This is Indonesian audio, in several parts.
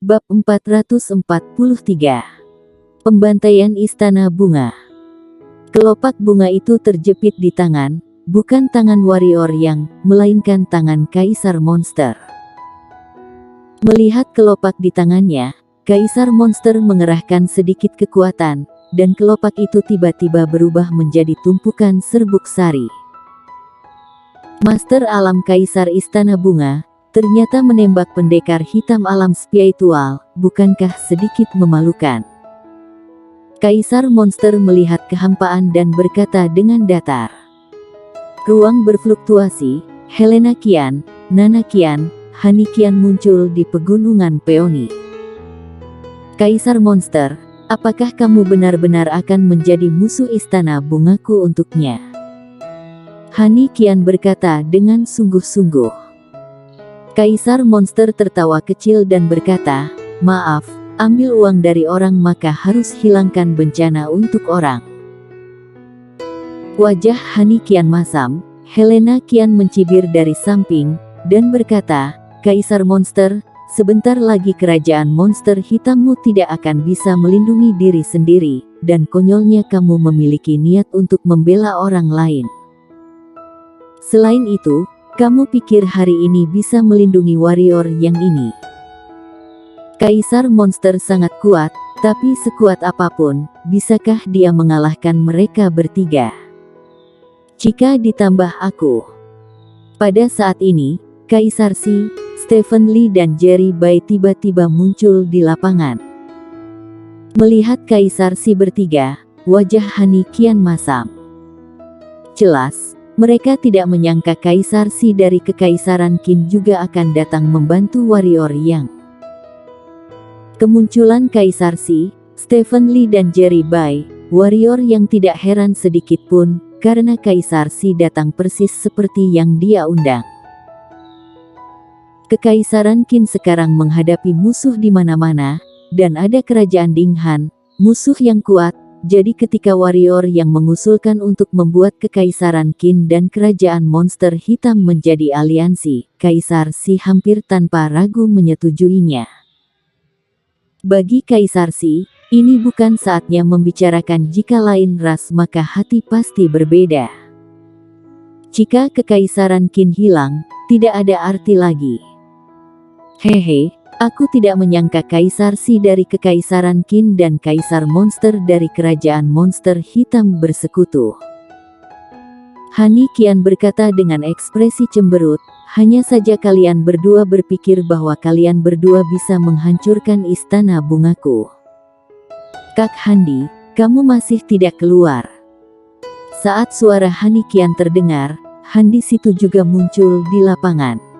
Bab 443. Pembantaian Istana Bunga. Kelopak bunga itu terjepit di tangan, bukan tangan warrior yang, melainkan tangan Kaisar Monster. Melihat kelopak di tangannya, Kaisar Monster mengerahkan sedikit kekuatan, dan kelopak itu tiba-tiba berubah menjadi tumpukan serbuk sari. Master alam Kaisar Istana Bunga ternyata menembak pendekar hitam alam spiritual, bukankah sedikit memalukan? Kaisar Monster melihat kehampaan dan berkata dengan datar. Ruang berfluktuasi, Helena Kian, Nana Kian, Hani Kian muncul di pegunungan Peony. Kaisar Monster, apakah kamu benar-benar akan menjadi musuh Istana Bungaku untuknya? Hani Kian berkata dengan sungguh-sungguh. Kaisar Monster tertawa kecil dan berkata, maaf, ambil uang dari orang maka harus hilangkan bencana untuk orang. Wajah Hani Kian masam, Helena Kian mencibir dari samping, dan berkata, Kaisar Monster, sebentar lagi kerajaan monster hitammu tidak akan bisa melindungi diri sendiri, dan konyolnya kamu memiliki niat untuk membela orang lain. Selain itu, kamu pikir hari ini bisa melindungi warrior yang ini? Kaisar Monster sangat kuat, tapi sekuat apapun, bisakah dia mengalahkan mereka bertiga? Jika ditambah aku. Pada saat ini, Kaisar Si, Stephen Lee dan Jerry Bai tiba-tiba muncul di lapangan. Melihat Kaisar Si bertiga, wajah Hani Kian masam. Jelas, mereka tidak menyangka Kaisar Si dari Kekaisaran Qin juga akan datang membantu warrior yang. Kemunculan Kaisar Si, Stephen Lee dan Jerry Bai, warrior yang tidak heran sedikit pun, karena Kaisar Si datang persis seperti yang dia undang. Kekaisaran Qin sekarang menghadapi musuh di mana-mana, dan ada kerajaan Dinghan, musuh yang kuat. Jadi ketika warrior yang mengusulkan untuk membuat Kekaisaran Qin dan kerajaan monster hitam menjadi aliansi, Kaisar Si hampir tanpa ragu menyetujuinya. Bagi Kaisar Si, ini bukan saatnya membicarakan jika lain ras maka hati pasti berbeda. Jika Kekaisaran Qin hilang, tidak ada arti lagi. Hehe. Aku tidak menyangka Kaisar Si dari Kekaisaran Qin dan Kaisar Monster dari kerajaan monster hitam bersekutu. Hani Kian berkata dengan ekspresi cemberut, hanya saja kalian berdua berpikir bahwa kalian berdua bisa menghancurkan Istana Bungaku. Kak Handi, kamu masih tidak keluar. Saat suara Hani Kian terdengar, Handi Situ juga muncul di lapangan.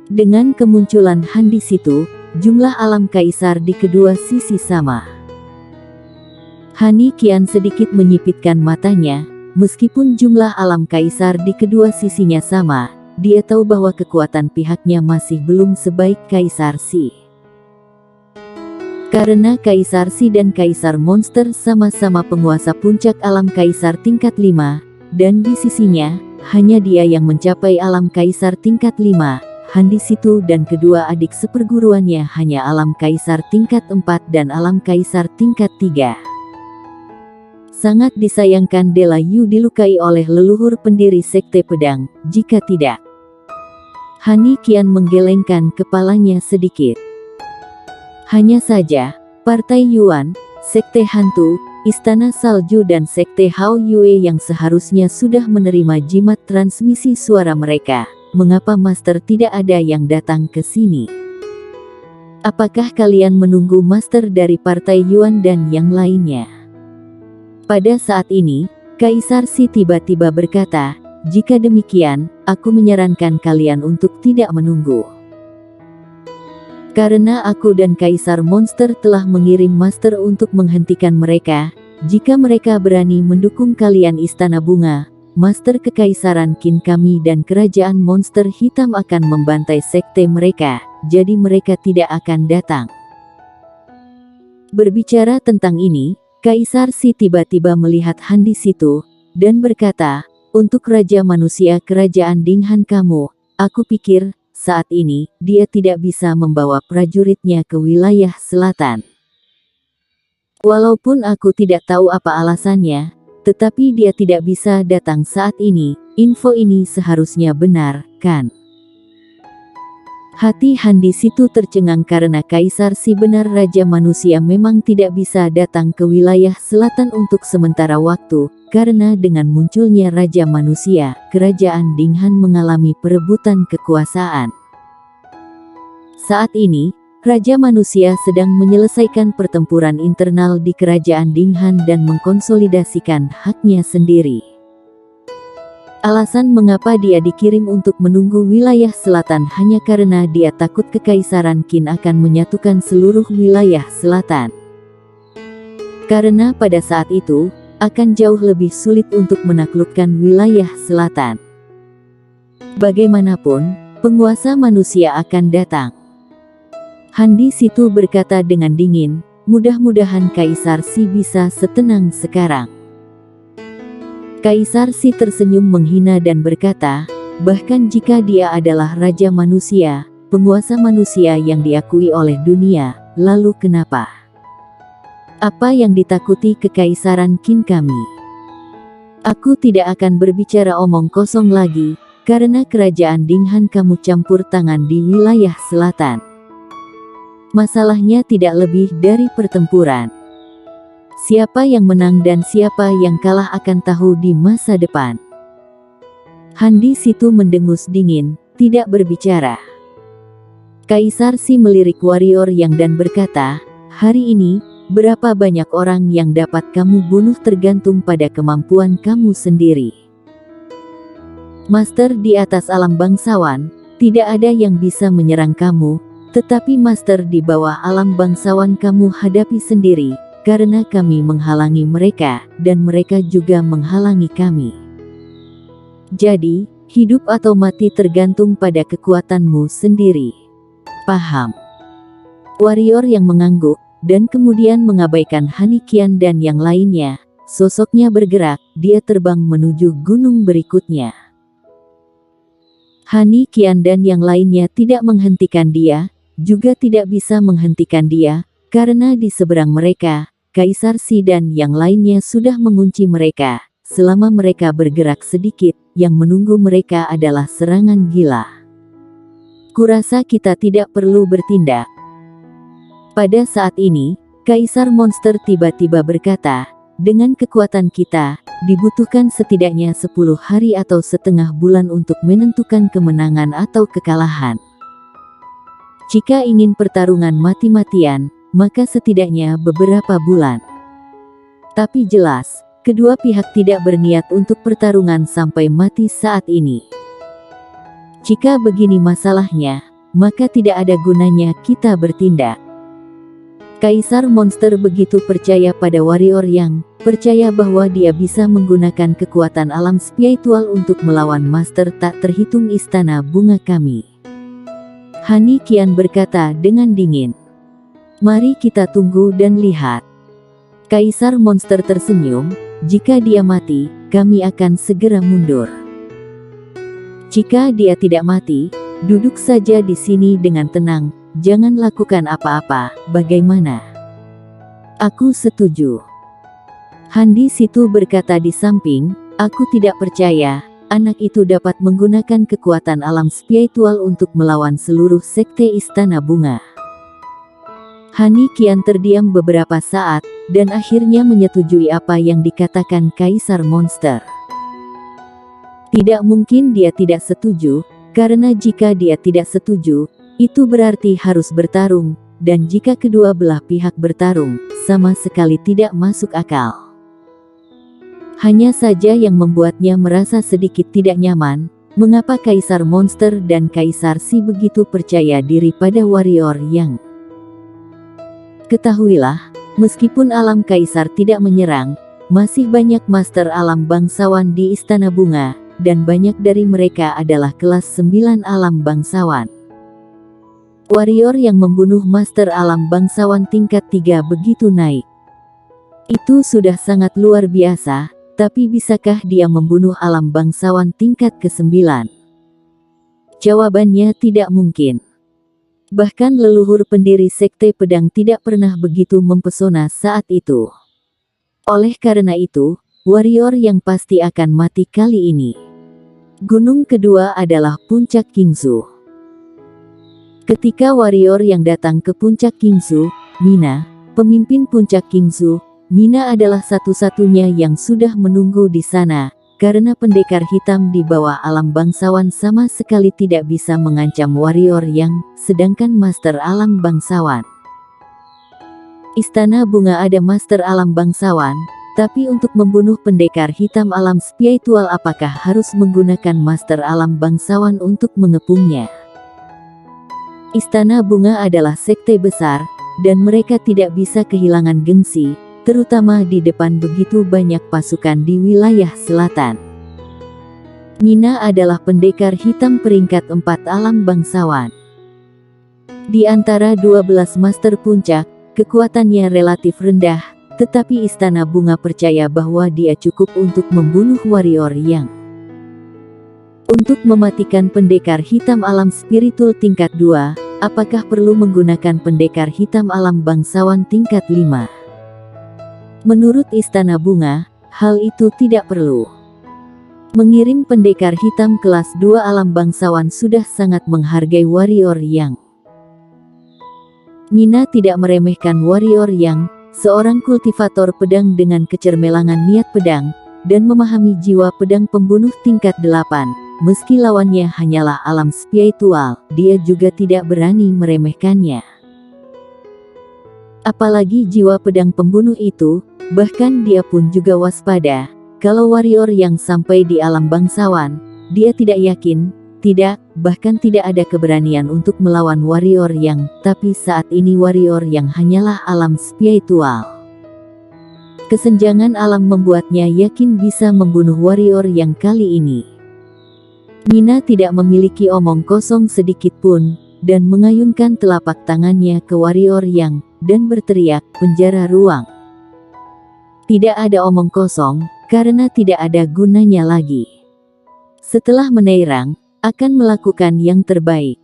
Dengan kemunculan Handi Situ, jumlah alam kaisar di kedua sisi sama. Hani Kian sedikit menyipitkan matanya, meskipun jumlah alam kaisar di kedua sisinya sama, dia tahu bahwa kekuatan pihaknya masih belum sebaik Kaisar Si. Karena Kaisar Si dan Kaisar Monster sama-sama penguasa puncak alam kaisar tingkat 5, dan di sisinya, hanya dia yang mencapai alam kaisar tingkat 5. Handi Situ dan kedua adik seperguruannya hanya alam kaisar tingkat 4 dan alam kaisar tingkat 3. Sangat disayangkan Dela Yu dilukai oleh leluhur pendiri Sekte Pedang, jika tidak. Hani Kian menggelengkan kepalanya sedikit. Hanya saja, Partai Yuan, Sekte Hantu, Istana Salju dan Sekte Hao Yue yang seharusnya sudah menerima jimat transmisi suara mereka. Mengapa Master tidak ada yang datang ke sini? Apakah kalian menunggu Master dari Partai Yuan dan yang lainnya? Pada saat ini, Kaisar Si tiba-tiba berkata, jika demikian, aku menyarankan kalian untuk tidak menunggu. Karena aku dan Kaisar Monster telah mengirim Master untuk menghentikan mereka, jika mereka berani mendukung kalian Istana Bunga, Master Kekaisaran Qin kami dan kerajaan monster hitam akan membantai sekte mereka, jadi mereka tidak akan datang. Berbicara tentang ini, Kaisar Si tiba-tiba melihat Handi Situ, dan berkata, untuk Raja Manusia Kerajaan Dinghan kamu, aku pikir, saat ini, dia tidak bisa membawa prajuritnya ke wilayah selatan. Walaupun aku tidak tahu apa alasannya, tetapi dia tidak bisa datang saat ini. Info ini seharusnya benar, kan? Hati Han di situ tercengang karena Kaisar Si benar Raja Manusia memang tidak bisa datang ke wilayah selatan untuk sementara waktu, karena dengan munculnya Raja Manusia, Kerajaan Dinghan mengalami perebutan kekuasaan. Saat ini, Raja Manusia sedang menyelesaikan pertempuran internal di Kerajaan Dinghan dan mengkonsolidasikan haknya sendiri. Alasan mengapa dia dikirim untuk menunggu wilayah selatan hanya karena dia takut Kekaisaran Qin akan menyatukan seluruh wilayah selatan. Karena pada saat itu, akan jauh lebih sulit untuk menaklukkan wilayah selatan. Bagaimanapun, penguasa manusia akan datang. Han di situ berkata dengan dingin, mudah-mudahan Kaisar Si bisa setenang sekarang. Kaisar Si tersenyum menghina dan berkata, bahkan jika dia adalah Raja Manusia, penguasa manusia yang diakui oleh dunia, lalu kenapa? Apa yang ditakuti Kekaisaran Qin kami? Aku tidak akan berbicara omong kosong lagi, karena Kerajaan Dinghan kamu campur tangan di wilayah selatan. Masalahnya tidak lebih dari pertempuran. Siapa yang menang dan siapa yang kalah akan tahu di masa depan. Han di situ mendengus dingin, tidak berbicara. Kaisar Si melirik warrior yang dan berkata, hari ini, berapa banyak orang yang dapat kamu bunuh tergantung pada kemampuan kamu sendiri. Master di atas alam bangsawan, tidak ada yang bisa menyerang kamu, tetapi master di bawah alam bangsawan kamu hadapi sendiri, karena kami menghalangi mereka, dan mereka juga menghalangi kami. Jadi, hidup atau mati tergantung pada kekuatanmu sendiri. Paham? Warrior yang mengangguk, dan kemudian mengabaikan Han Qian dan yang lainnya, sosoknya bergerak, dia terbang menuju gunung berikutnya. Han Qian dan yang lainnya tidak menghentikan dia, juga tidak bisa menghentikan dia, karena di seberang mereka, Kaisar Si dan yang lainnya sudah mengunci mereka. Selama mereka bergerak sedikit, yang menunggu mereka adalah serangan gila. Kurasa kita tidak perlu bertindak. Pada saat ini, Kaisar Monster tiba-tiba berkata, dengan kekuatan kita, dibutuhkan setidaknya 10 hari atau setengah bulan untuk menentukan kemenangan atau kekalahan. Jika ingin pertarungan mati-matian, maka setidaknya beberapa bulan. Tapi jelas, kedua pihak tidak berniat untuk pertarungan sampai mati saat ini. Jika begini masalahnya, maka tidak ada gunanya kita bertindak. Kaisar Monster begitu percaya pada warrior yang percaya bahwa dia bisa menggunakan kekuatan alam spiritual untuk melawan master tak terhitung istana bunga kami. Han Qian berkata dengan dingin. Mari kita tunggu dan lihat. Kaisar Monster tersenyum, jika dia mati, kami akan segera mundur. Jika dia tidak mati, duduk saja di sini dengan tenang, jangan lakukan apa-apa, bagaimana? Aku setuju. Han di situ berkata di samping, aku tidak percaya, anak itu dapat menggunakan kekuatan alam spiritual untuk melawan seluruh sekte Istana Bunga. Han Qian terdiam beberapa saat, dan akhirnya menyetujui apa yang dikatakan Kaisar Monster. Tidak mungkin dia tidak setuju, karena jika dia tidak setuju, itu berarti harus bertarung, dan jika kedua belah pihak bertarung, sama sekali tidak masuk akal. Hanya saja yang membuatnya merasa sedikit tidak nyaman, mengapa Kaisar Monster dan Kaisar Si begitu percaya diri pada warrior yang. Ketahuilah, meskipun alam Kaisar tidak menyerang, masih banyak master alam bangsawan di Istana Bunga, dan banyak dari mereka adalah kelas 9 alam bangsawan. Warrior yang membunuh master alam bangsawan tingkat 3 begitu naik. Itu sudah sangat luar biasa. Tapi bisakah dia membunuh alam bangsawan tingkat ke-9? Jawabannya tidak mungkin. Bahkan leluhur pendiri Sekte Pedang tidak pernah begitu mempesona saat itu. Oleh karena itu, warrior yang pasti akan mati kali ini. Gunung kedua adalah Puncak Qingzhou. Ketika warrior yang datang ke Puncak Qingzhou, Mina, pemimpin Puncak Qingzhou, Mina adalah satu-satunya yang sudah menunggu di sana, karena pendekar hitam di bawah alam bangsawan sama sekali tidak bisa mengancam warrior yang, sedangkan master alam bangsawan. Istana Bunga ada master alam bangsawan, tapi untuk membunuh pendekar hitam alam spiritual apakah harus menggunakan master alam bangsawan untuk mengepungnya? Istana Bunga adalah sekte besar, dan mereka tidak bisa kehilangan gengsi, terutama di depan begitu banyak pasukan di wilayah selatan. Mina adalah pendekar hitam peringkat 4 alam bangsawan. Di antara 12 master puncak, kekuatannya relatif rendah, tetapi Istana Bunga percaya bahwa dia cukup untuk membunuh warrior yang. Untuk mematikan pendekar hitam alam spiritual tingkat 2, apakah perlu menggunakan pendekar hitam alam bangsawan tingkat 5? Menurut Istana Bunga, hal itu tidak perlu. Mengirim pendekar hitam kelas 2 alam bangsawan sudah sangat menghargai warrior yang. Mina tidak meremehkan warrior yang, seorang kultivator pedang dengan kecermelangan niat pedang, dan memahami jiwa pedang pembunuh tingkat 8, meski lawannya hanyalah alam spiritual, dia juga tidak berani meremehkannya. Apalagi jiwa pedang pembunuh itu, bahkan dia pun juga waspada, kalau warrior yang sampai di alam bangsawan, dia tidak yakin, bahkan tidak ada keberanian untuk melawan warrior yang, tapi saat ini warrior yang hanyalah alam spiritual. Kesenjangan alam membuatnya yakin bisa membunuh warrior yang kali ini. Mina tidak memiliki omong kosong sedikit pun, dan mengayunkan telapak tangannya ke warrior yang, dan berteriak, penjara ruang. Tidak ada omong kosong, karena tidak ada gunanya lagi. Setelah menerang, akan melakukan yang terbaik.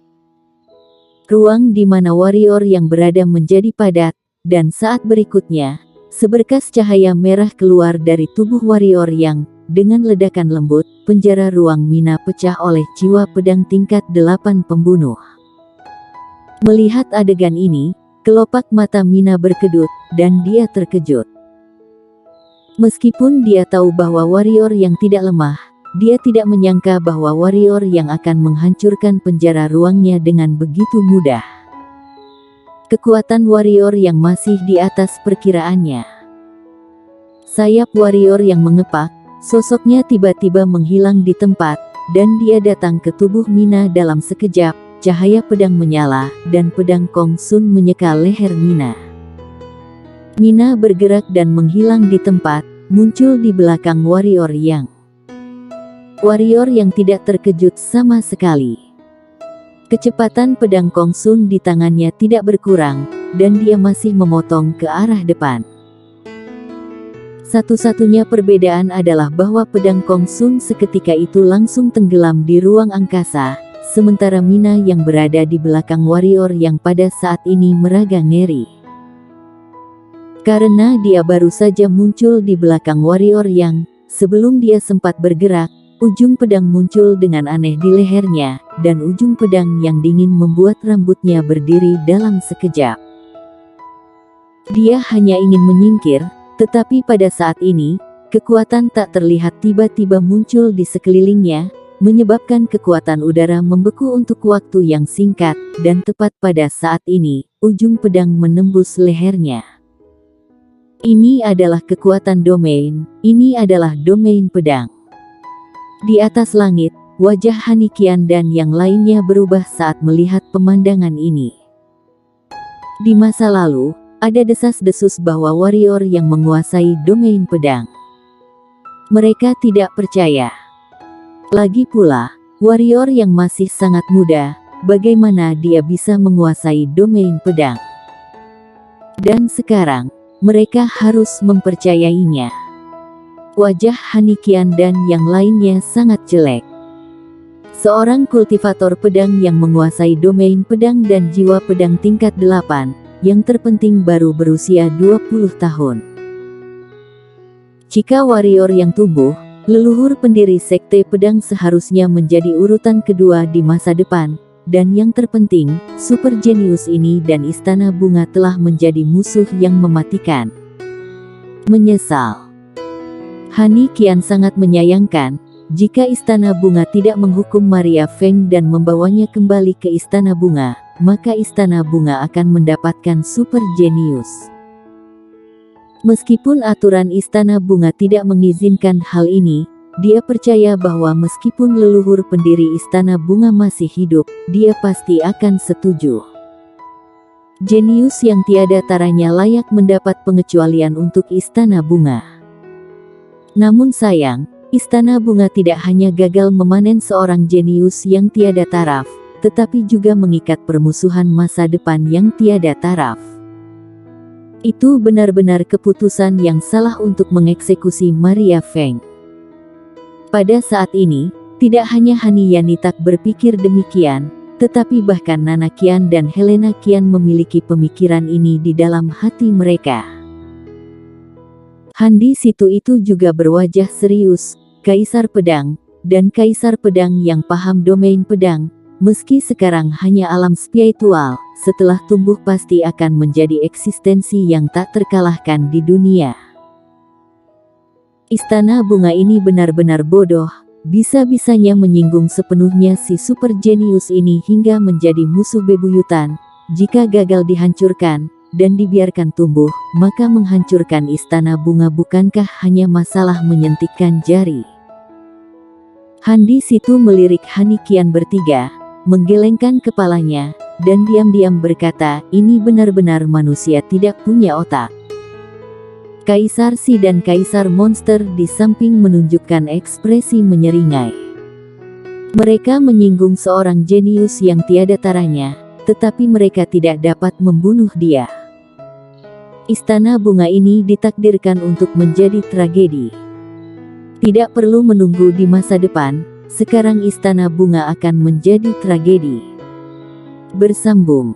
Ruang di mana warrior yang berada menjadi padat, dan saat berikutnya, seberkas cahaya merah keluar dari tubuh warrior yang, dengan ledakan lembut, penjara ruang Mina pecah oleh jiwa pedang tingkat 8 pembunuh. Melihat adegan ini, kelopak mata Mina berkedut, dan dia terkejut. Meskipun dia tahu bahwa warrior yang tidak lemah, dia tidak menyangka bahwa warrior yang akan menghancurkan penjara ruangnya dengan begitu mudah. Kekuatan warrior yang masih di atas perkiraannya. Sayap warrior yang mengepak, sosoknya tiba-tiba menghilang di tempat, dan dia datang ke tubuh Mina dalam sekejap, cahaya pedang menyala, dan pedang Kong Sun menyeka leher Mina. Mina bergerak dan menghilang di tempat, muncul di belakang warrior yang. Warrior yang tidak terkejut sama sekali. Kecepatan pedang Kong Sun di tangannya tidak berkurang, dan dia masih memotong ke arah depan. Satu-satunya perbedaan adalah bahwa pedang Kong Sun seketika itu langsung tenggelam di ruang angkasa, sementara Mina yang berada di belakang warrior yang pada saat ini meraga ngeri. Karena dia baru saja muncul di belakang warrior yang, sebelum dia sempat bergerak, ujung pedang muncul dengan aneh di lehernya, dan ujung pedang yang dingin membuat rambutnya berdiri dalam sekejap. Dia hanya ingin menyingkir, tetapi pada saat ini, kekuatan tak terlihat tiba-tiba muncul di sekelilingnya, menyebabkan kekuatan udara membeku untuk waktu yang singkat, dan tepat pada saat ini, ujung pedang menembus lehernya. Ini adalah kekuatan domain, ini adalah domain pedang. Di atas langit, wajah Hanikian dan yang lainnya berubah saat melihat pemandangan ini. Di masa lalu, ada desas-desus bahwa warrior yang menguasai domain pedang. Mereka tidak percaya. Lagi pula, warrior yang masih sangat muda, bagaimana dia bisa menguasai domain pedang? Dan sekarang, mereka harus mempercayainya. Wajah Hanikian dan yang lainnya sangat jelek. seorang kultivator pedang yang menguasai domain pedang dan jiwa pedang tingkat 8, yang terpenting baru berusia 20 tahun. Jika warrior yang tumbuh, leluhur pendiri sekte pedang seharusnya menjadi urutan kedua di masa depan, dan yang terpenting, super jenius ini dan Istana Bunga telah menjadi musuh yang mematikan. Menyesal. Hani kian sangat menyayangkan jika Istana Bunga tidak menghukum Maria Feng dan membawanya kembali ke Istana Bunga, maka Istana Bunga akan mendapatkan super jenius. Meskipun aturan Istana Bunga tidak mengizinkan hal ini, dia percaya bahwa meskipun leluhur pendiri Istana Bunga masih hidup, dia pasti akan setuju. Jenius yang tiada taranya layak mendapat pengecualian untuk Istana Bunga. Namun sayang, Istana Bunga tidak hanya gagal memanen seorang jenius yang tiada taraf, tetapi juga mengikat permusuhan masa depan yang tiada taraf. Itu benar-benar keputusan yang salah untuk mengeksekusi Maria Feng. Pada saat ini, tidak hanya Hani Yanitak berpikir demikian, tetapi bahkan Nana Qian dan Helena Qian memiliki pemikiran ini di dalam hati mereka. Handi Situ itu juga berwajah serius, Kaisar Pedang, dan Kaisar Pedang yang paham domain pedang, meski sekarang hanya alam spiritual, setelah tumbuh pasti akan menjadi eksistensi yang tak terkalahkan di dunia. Istana Bunga ini benar-benar bodoh, bisa-bisanya menyinggung sepenuhnya si super jenius ini hingga menjadi musuh bebuyutan. Jika gagal dihancurkan dan dibiarkan tumbuh, maka menghancurkan Istana Bunga bukankah hanya masalah menyentikkan jari? Handi Situ melirik Hani Qian bertiga, menggelengkan kepalanya, dan diam-diam berkata, ini benar-benar manusia tidak punya otak. Kaisar Si dan Kaisar Monster di samping menunjukkan ekspresi menyeringai. Mereka menyinggung seorang jenius yang tiada taranya, tetapi mereka tidak dapat membunuh dia. Istana Bunga ini ditakdirkan untuk menjadi tragedi. Tidak perlu menunggu di masa depan, sekarang Istana Bunga akan menjadi tragedi. Bersambung.